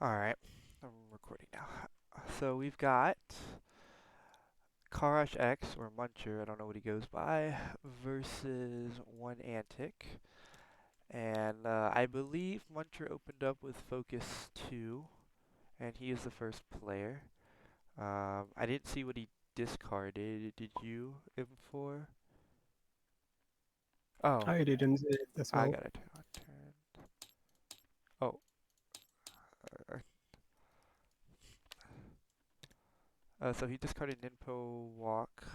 Alright, I'm recording now. So we've got CarashX, or Muncher, I don't know what he goes by, versus OneAntic. And I believe Muncher opened up with Focus 2, and he is the first player. I didn't see what he discarded. Did you, M4? Oh, I didn't see it as I well. got it. Turn. Oh, uh, so he discarded Ninpo Walk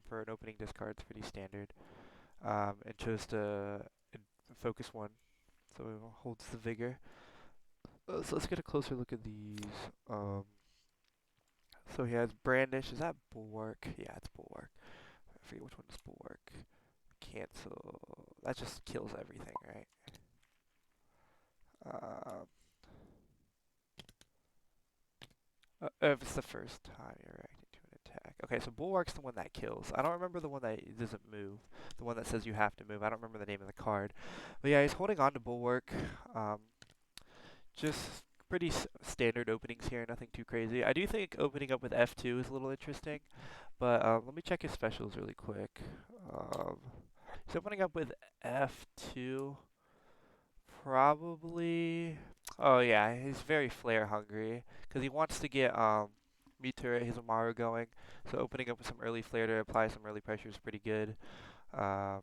for an opening discard. It's pretty standard. And chose to focus one, so it holds the vigor. So let's get a closer look at these. Um, so he has Brandish. Is that Bulwark? Yeah, it's Bulwark. I forget which one is Bulwark. Cancel. That just kills everything, right? Um, if it's the first time you're reacting to an attack. Okay, so Bulwark's the one that kills. I don't remember the one that doesn't move. The one that says you have to move. I don't remember the name of the card. But yeah, he's holding on to Bulwark. Um, Just pretty standard openings here, nothing too crazy. I do think opening up with F2 is a little interesting, but let me check his specials really quick. Um, he's opening up with F2, probably. Oh yeah, he's very flare hungry because he wants to get Meteor Hizumaru going. So opening up with some early flare to apply some early pressure is pretty good. Um,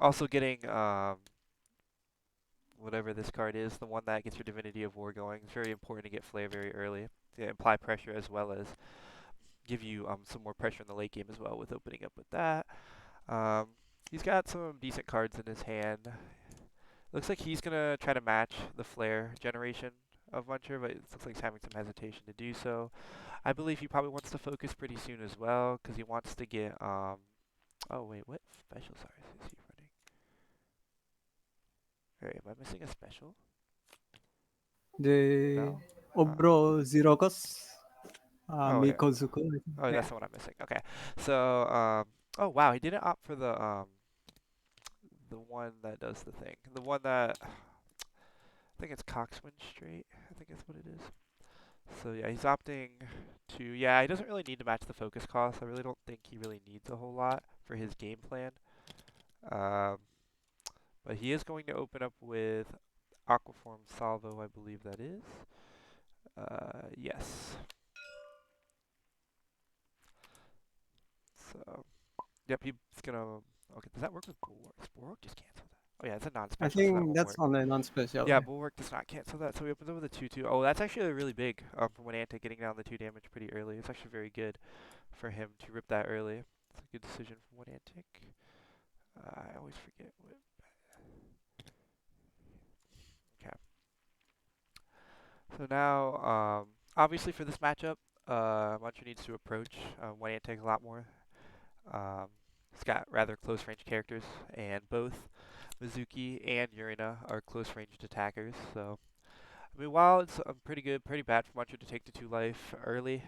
also getting whatever this card is, the one that gets your Divinity of War going. It's very important to get Flare very early to imply pressure as well as give you some more pressure in the late game as well with opening up with that. Um, he's got some decent cards in his hand. Looks like he's going to try to match the Flare generation of Muncher, but it looks like he's having some hesitation to do so. I believe he probably wants to focus pretty soon as well because he wants to get... oh, wait, what special stars is he running? Alright, am I missing a special? The No? Obro Zirogos Oh, yeah. Mikozuku. I think. Oh, Yeah. that's the one I'm missing. Okay. So, oh wow, he didn't opt for the one that does the thing. The one that, I think it's Coxswain Straight. I think that's what it is. So yeah, he's opting to, yeah, he doesn't really need to match the focus cost. I really don't think he really needs a whole lot for his game plan. Um, but he is going to open up with Aquaform Salvo, I believe that is. Yes. So, yep, he's gonna. Okay, does that work with Bulwark? Does Bulwark just cancel that? Oh yeah, it's a I non-special, so that think won't that's work. on a non-special. Yeah, Bulwark does not cancel that, so he opens up with a 2-2. Oh, that's actually really big for OneAntic getting down the 2 damage pretty early. It's actually very good for him to rip that early. It's a good decision from OneAntic. I always forget what. Okay. So now, obviously for this matchup, Muncher needs to approach OneAntic a lot more. Um, he's got rather close range characters, and both Mizuki and Yurina are close ranged attackers, so I mean, while it's pretty good, pretty bad for Muncher to take the 2 life early,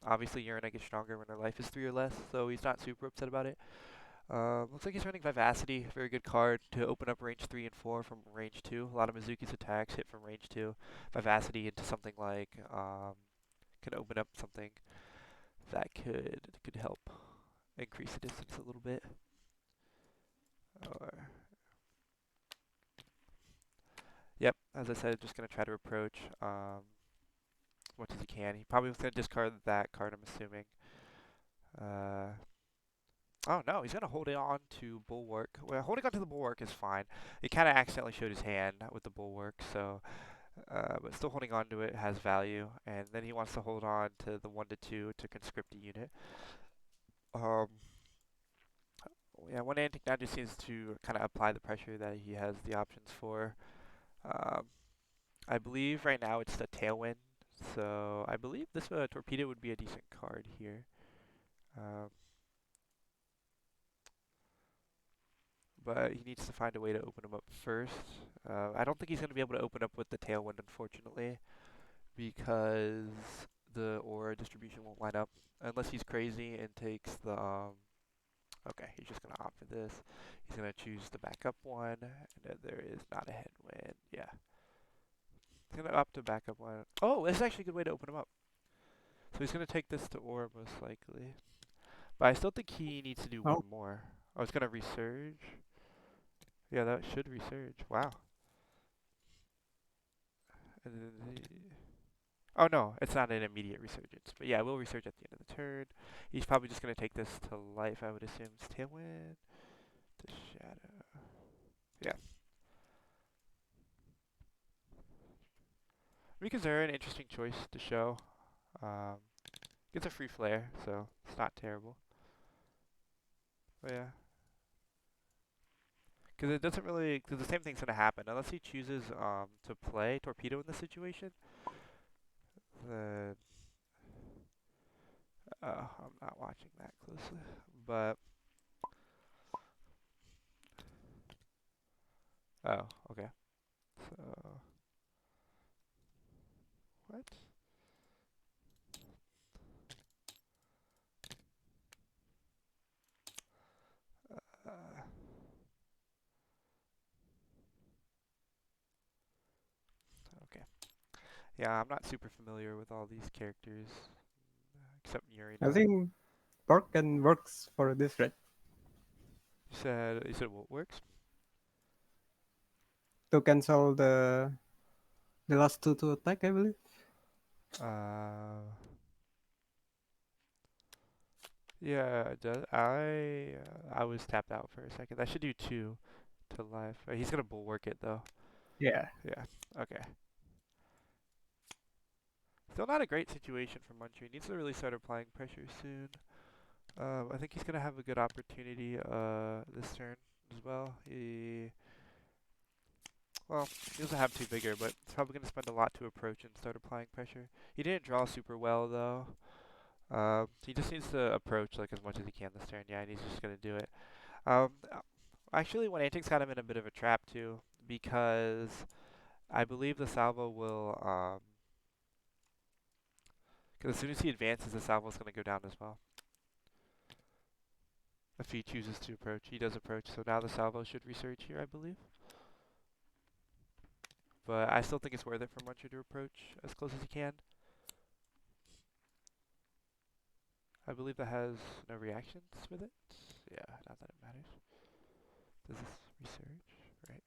obviously Urina gets stronger when her life is 3 or less, so he's not super upset about it. Looks like he's running Vivacity, very good card to open up range 3 and 4 from range 2. A lot of Mizuki's attacks hit from range 2. Vivacity into something like, can open up something that could help increase the distance a little bit. Or, yep, as I said, just going to try to approach. As much as he can. He probably was going to discard that card, I'm assuming. Uh, oh no, he's going to hold it on to Bulwark. Well, holding on to the Bulwark is fine. He kind of accidentally showed his hand with the Bulwark, so but still holding on to it has value. And then he wants to hold on to the 1 to 2 to conscript a unit. Um, yeah, OneAntic now just seems to kind of apply the pressure that he has the options for. Um, I believe right now it's the Tailwind, so I believe this Torpedo would be a decent card here. Um, but he needs to find a way to open him up first. I don't think he's going to be able to open up with the Tailwind, unfortunately, because the aura distribution won't line up unless he's crazy and takes the. Okay, he's just going to opt for this. He's going to choose the backup one, and there is not a headwind. Yeah. He's gonna opt to back up one. Oh, that's actually a good way to open him up. So he's gonna take this to ore most likely. But I still think he needs to do one Oh, more. Oh, it's gonna resurge. Yeah, that should resurge. Wow. And then oh no, it's not an immediate resurgence. But yeah, it will resurge at the end of the turn. He's probably just gonna take this to life, I would assume. It's Tailwind to Shadow. Yeah. Mikazura, an interesting choice to show. Um, gets a free flare, so it's not terrible. But yeah. Because it doesn't really, because the same thing's going to happen. Unless he chooses to play Torpedo in this situation, then I'm not watching that closely. But, oh, okay. So, what? Uh, okay. Yeah, I'm not super familiar with all these characters, except I Yurina. think Pork can works for this, right? You said what works? To cancel the last two to attack, I believe. Uh, yeah, it does. I was tapped out for a second. That should do two to life. He's gonna bulwark it though. Yeah. Yeah. Okay. Still not a great situation for Muncher. He needs to really start applying pressure soon. I think he's gonna have a good opportunity this turn as well. He doesn't have two bigger, but he's probably gonna spend a lot to approach and start applying pressure. He didn't draw super well though. He just needs to approach like as much as he can this turn. Yeah, and he's just gonna do it. Um, Actually, OneAntic's got him in a bit of a trap too, because I believe the salvo will because as soon as he advances, the salvo's gonna go down as well. If he chooses to approach, he does approach. So now the salvo should resurge here, I believe. But I still think it's worth it for Muncher to approach as close as he can. I believe that has no reactions with it. Yeah, not that it matters. Does this resurge? Right.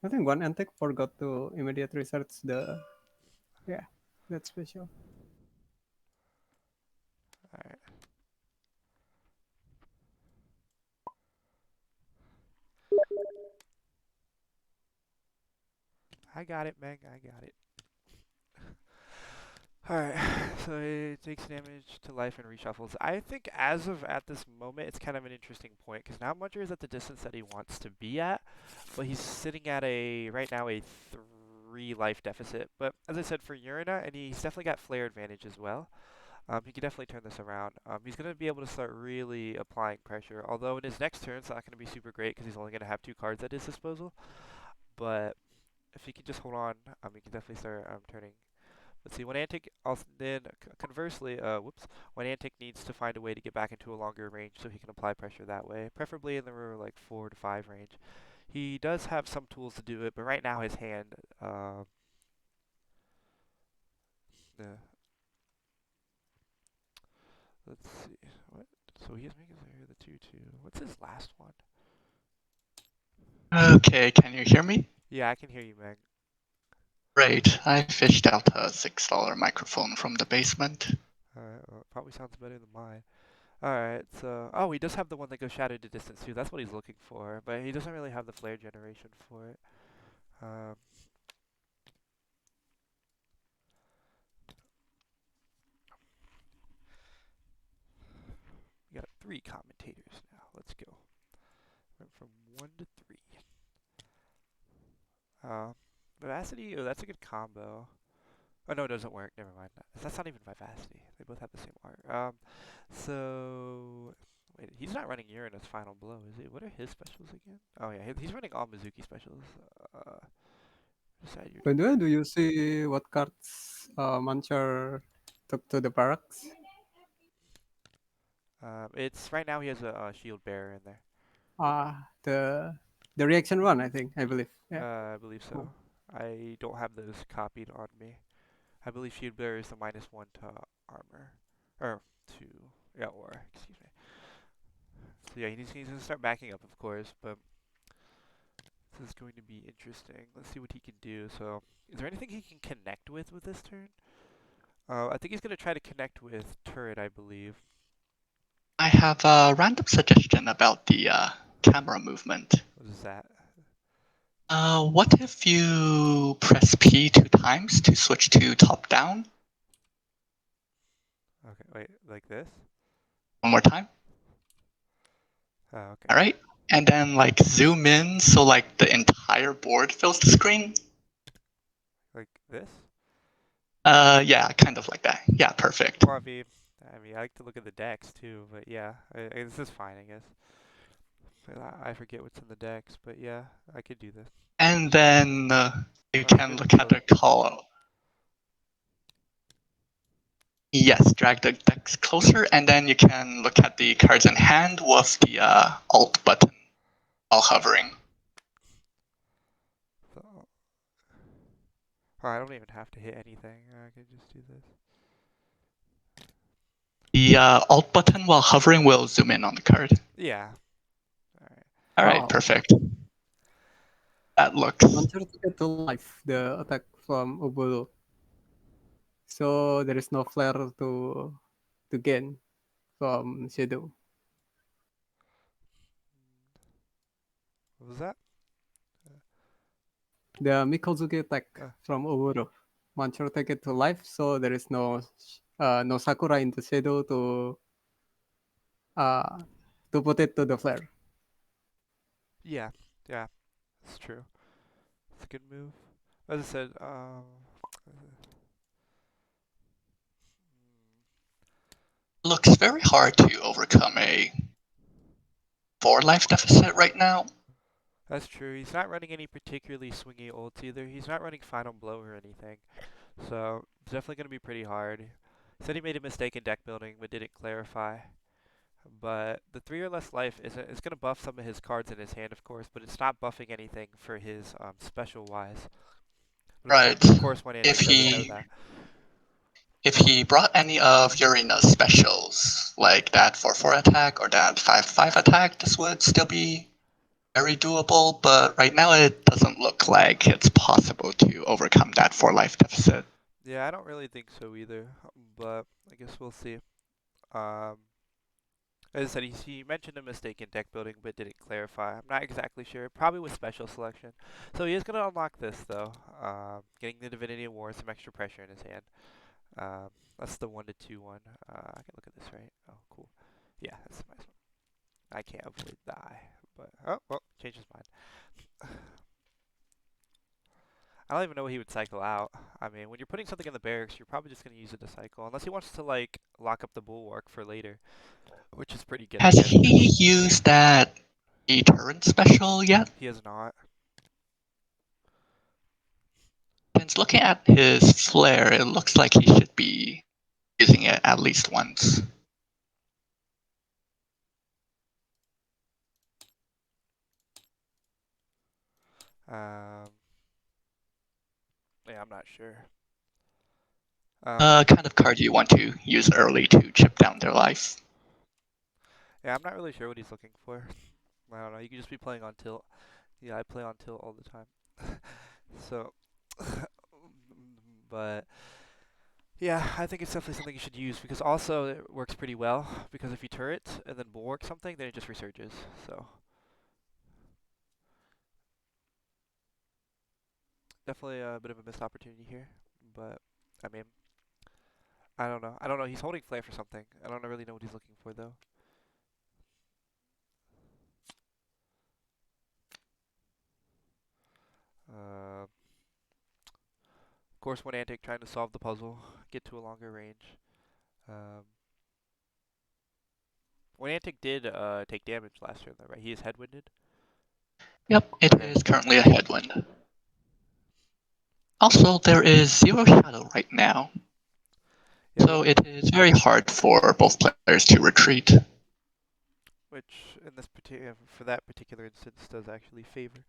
I think OneAntic forgot to immediate research the yeah that special. Alright. I got it, Meg. I got it. Alright, so it takes damage to life and reshuffles. I think as of at this moment, it's kind of an interesting point, because now Muncher is at the distance that he wants to be at, but he's sitting at right now, a 3 life deficit. But as I said, for Urina, and he's definitely got flare advantage as well, he can definitely turn this around. He's going to be able to start really applying pressure, although in his next turn, it's not going to be super great, because he's only going to have 2 cards at his disposal. But if he can just hold on, he can definitely start turning. Let's see, OneAntic also then conversely, OneAntic needs to find a way to get back into a longer range so he can apply pressure that way, preferably in the like 4 to 5 range. He does have some tools to do it, but right now his hand, uh, let's see, what? So he has making the 2-2. What's his last one? Okay, can you hear me? Yeah, I can hear you, Meg. Great. I fished out a $6 microphone from the basement. Alright, well, it probably sounds better than mine. Alright, so, oh, he does have the one that goes shadow to distance too. That's what he's looking for, but he doesn't really have the flare generation for it. Um, we got 3 commentators now. Let's go. Went from 1 to 3. Vivacity, oh, that's a good combo. Oh, no, it doesn't work. Never mind. That's not even Vivacity. They both have the same art. So, wait, he's not running Uranus Final Blow, is he? What are his specials again? Oh, yeah, he's running all Mizuki specials. Decide your By the way, do you see what cards Muncher took to the barracks? It's right now he has a shield bearer in there. Ah, the reaction one, I think, I believe. Yeah. I believe so. Oh. I don't have those copied on me. I believe Shield Bearer is the -1 to armor. Or to, yeah, aura, excuse me. So yeah, he's going to start backing up, of course, but this is going to be interesting. Let's see what he can do. So, is there anything he can connect with this turn? I think he's going to try to connect with turret, I believe. I have a random suggestion about the camera movement. What is that? What if you press P 2 times to switch to top down? Okay, wait, like this? One more time. Oh, okay. All right. And then like zoom in so like the entire board fills the screen. Like this? Yeah, kind of like that. Yeah, perfect. Well, I like to look at the decks too, but yeah, this is fine, I guess. But I forget what's in the decks, but yeah, I could do this. And then you Oh, it's can good look at the column. Yes, drag the decks closer, and then you can look at the cards in hand with the Alt button while hovering. So, oh, I don't even have to hit anything. I could just do this. The Alt button while hovering will zoom in on the card. Yeah. Alright. All right, Wow. perfect. That looks. Launcher to get to life the attack from Ubulu. So there is no flare to gain from Shadow. What was that? The Mikozuki attack Uh. from Ubulu. Launcher take it to life, so there is no Sakura in the Shadow to put it to the flare. Yeah, that's true. It's a good move. As I said, Looks very hard to overcome a 4 life deficit right now. that's true. He's not running any particularly swingy ults either. He's not running Final Blow or anything. So, it's definitely going to be pretty hard. He said he made a mistake in deck building, but didn't clarify. But the 3 or less life is going to buff some of his cards in his hand, of course, but it's not buffing anything for his special wise. But Right. of course, OneAntic If doesn't know he that. if he brought any of Yurina's specials, like that 4/4 attack or that 5/5 attack, this would still be very doable. But right now, it doesn't look like it's possible to overcome that 4 life deficit. Yeah, I don't really think so either, but I guess we'll see. Um, as I said, he mentioned a mistake in deck building, but didn't clarify. I'm not exactly sure. Probably with special selection. So he is going to unlock this, though. Getting the Divinity War, some extra pressure in his hand. That's the 1 to 2 one. I can look at this, right? Oh, cool. Yeah, that's a nice one. I can't avoid the eye, but oh well, change his mind. I don't even know what he would cycle out. I mean, when you're putting something in the barracks, you're probably just going to use it to cycle, unless he wants to like lock up the bulwark for later, which is pretty good. I Has guess. he used that deterrent special yet? He has not. Since looking at his flare, it looks like he should be using it at least once. Um, yeah, I'm not sure. Kind of card you want to use early to chip down their life. Yeah, I'm not really sure what he's looking for. I don't know. You could just be playing on tilt. Yeah, I play on tilt all the time. So, but yeah, I think it's definitely something you should use because also it works pretty well because if you turret and then bulwark something, then it just resurges. So definitely a bit of a missed opportunity here, but I mean, I don't know. I don't know. He's holding flare for something. I don't really know what he's looking for though. Of course, OneAntic trying to solve the puzzle, get to a longer range. OneAntic did take damage last turn though, right? He is headwinded. Yep, it is currently a headwind. Also, there is 0 shadow right now. Yeah, So it is very hard for both players to retreat. which in this particular for that particular instance does actually favor.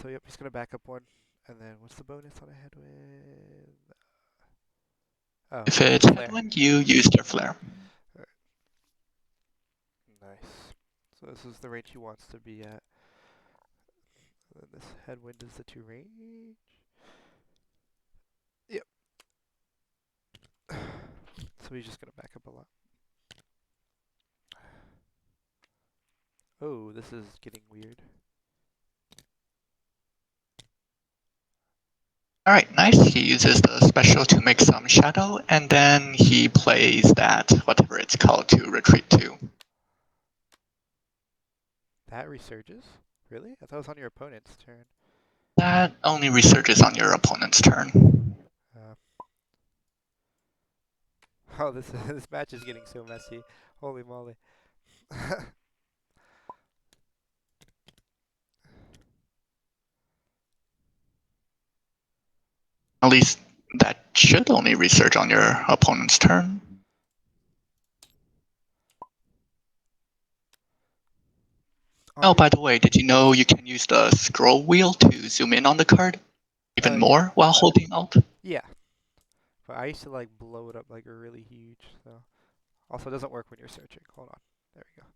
So yep, he's gonna back up one. And then what's the bonus on a headwind? Oh, If it's it's the flare. headwind, you use your flare. Nice. So this is the range he wants to be at. And then this headwind is the 2 range. Yep. So he's just gonna back up a lot. Oh, this is getting weird. Alright, nice. He uses the special to make some shadow, and then he plays that, whatever it's called, to retreat to. That resurges? Really? I thought it was on your opponent's turn. That only resurges on your opponent's turn. Uh, oh, this match is getting so messy. Holy moly. At least that should only resurge on your opponent's turn. Oh, by the way, did you know you can use the scroll wheel to zoom in on the card even more while holding Alt? Yeah. But I used to like blow it up like really huge, so. Also, it doesn't work when you're searching. Hold on. There we go.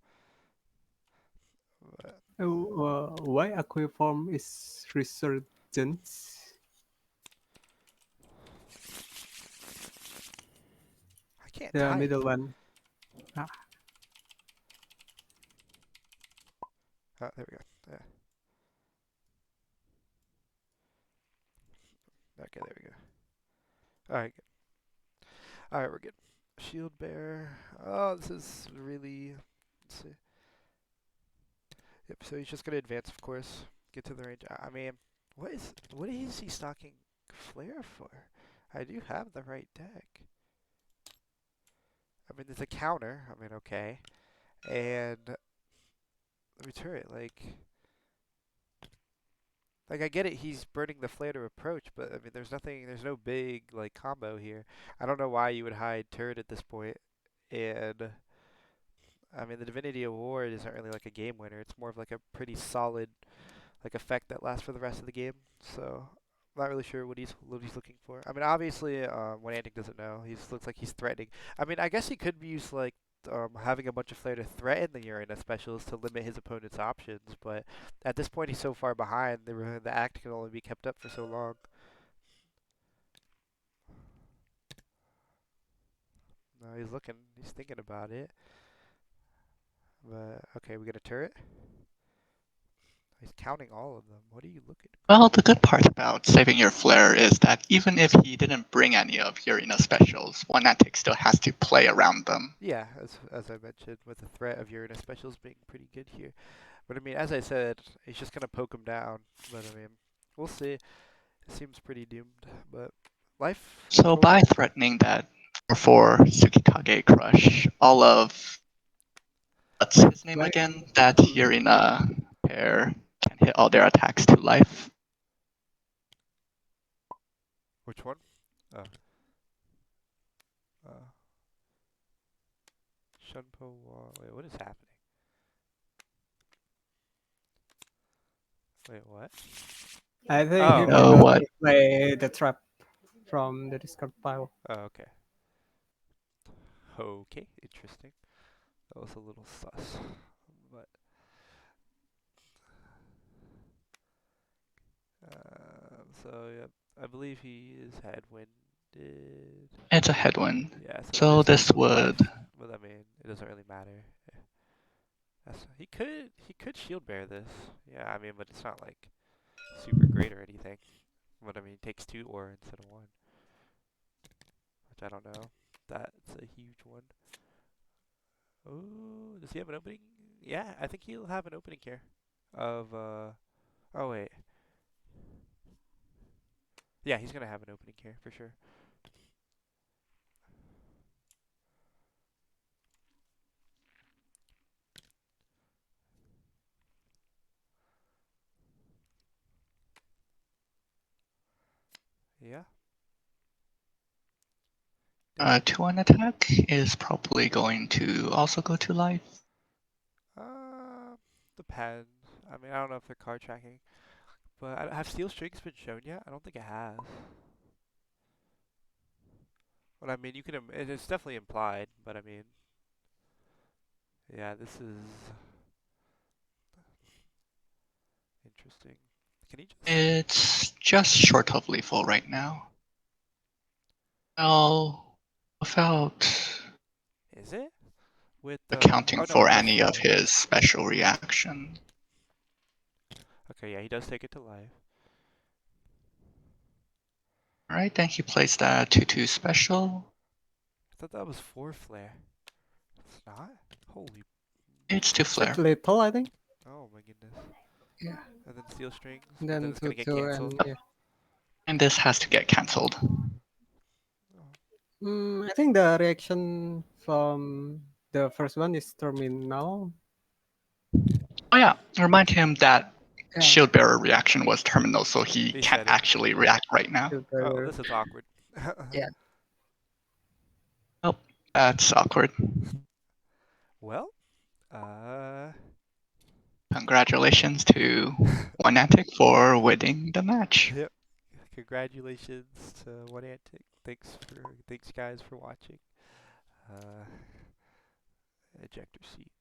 But Why Aquiform is resurgence? I can't The type. middle one. Oh, there we go. Yeah. Okay, there we go. Alright, good. Alright, we're good. Shield bear. Oh, this is really... Let's see. Yep, so he's just gonna advance, of course. Get to the range. I mean, what is he stocking flare for? I do have the right deck. I mean, there's a counter. I mean, okay. And... Let me turret, like, I get it, he's burning the flare to approach, but, I mean, there's no big, like, combo here. I don't know why you would hide turret at this point, and, I mean, the Divinity Award isn't really, like, a game winner. It's more of, like, a pretty solid, like, effect that lasts for the rest of the game, so... I'm not really sure what he's looking for. I mean, obviously, OneAntic doesn't know. He looks like he's threatening. I mean, I guess he could use, like, having a bunch of flare to threaten the Uranus specials to limit his opponent's options, but at this point he's so far behind, the act can only be kept up for so long. No, he's thinking about it. But, okay, we get a turret. He's counting all of them. What are you looking for? Well, the good part about saving your flare is that even if he didn't bring any of your specials, OneAntic still has to play around them. Yeah, as I mentioned, with the threat of Uranus specials being pretty good here. But I mean, as I said, he's just gonna poke him down. But I mean, we'll see. It seems pretty doomed, but life. So by threatening that 4/4 Tsukikage Crush, all of what's his name again? That Irina pair can hit all their attacks to life. Which one? Uh, Shunpo Wall. Wait, what is happening? Wait, what? I think Oh, he okay. forgot What? to play the trap from the discard pile. Oh, okay. Okay, interesting. That was a little sus, but so yeah, I believe he is headwinded. It's a headwind. Yeah, So there's this no life, would. but I mean, it doesn't really matter. He could shield bear this. Yeah, I mean, but it's not like super great or anything. But I mean, it takes 2 ore instead of 1, which I don't know. That's a huge one. Oh, does he have an opening? Yeah, I think he'll have an opening here. Oh wait. Yeah, he's gonna have an opening here for sure. Yeah. 2-1 attack is probably going to also go to life. Uh, depends. I mean, I don't know if they're card tracking. But have steel strings been shown yet? I don't think it has. But I mean, you can. It's definitely implied. But I mean, yeah, this is interesting. Can he just? It's just short of lethal right now. Well, without Is it? With accounting oh no, for plus any of 4. his special reaction. Okay, yeah, he does take it to life. Alright, then he plays that 2/2 special. I thought that was 4 flare. It's not? Holy. It's 2 It's flare. little, I think. Oh my goodness. Yeah. And then steel strings, And but then then it's gonna get 2-2 canceled. and yeah. And this has to get cancelled. I think the reaction from the first one is terminal. Oh yeah, remind him that Yeah. shield bearer reaction was terminal, so he He can't said it. actually react right now. Oh, this is awkward. Yeah. Oh, that's awkward. Well, Congratulations to OneAntic for winning the match. yep. Congratulations to OneAntic. Thanks guys for watching. Ejector seat.